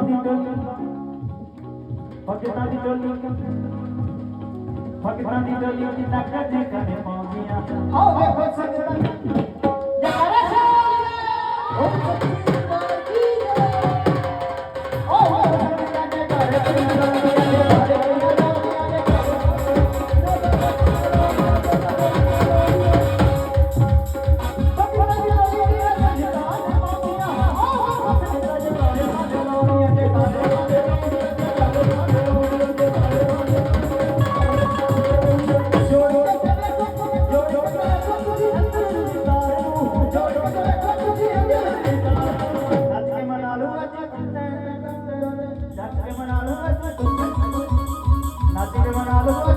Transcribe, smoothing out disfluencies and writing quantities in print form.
ਦੀ ਟੋਲੀ ਭਗਤਾਂ ਦੀ ਟੋਲੀ ਭਗਤਾਂ ਦੀ ਟੋਲੀ ਜਿੰਨਾ ਕੱਜੇ ਕਰੇ ਪਾਉਂਦੀਆਂ ਆਓ ਵੇਖੋ ਸੰਗਤਾਂ ਜਗਾਰੇ ਸੋਹਣੇ ਉਹ ਸੱਚੀ ਮਾਰਦੀ ਓ ਹੋ ਸੰਗਤਾਂ ਦੇ ਘਰ नाती के मना लो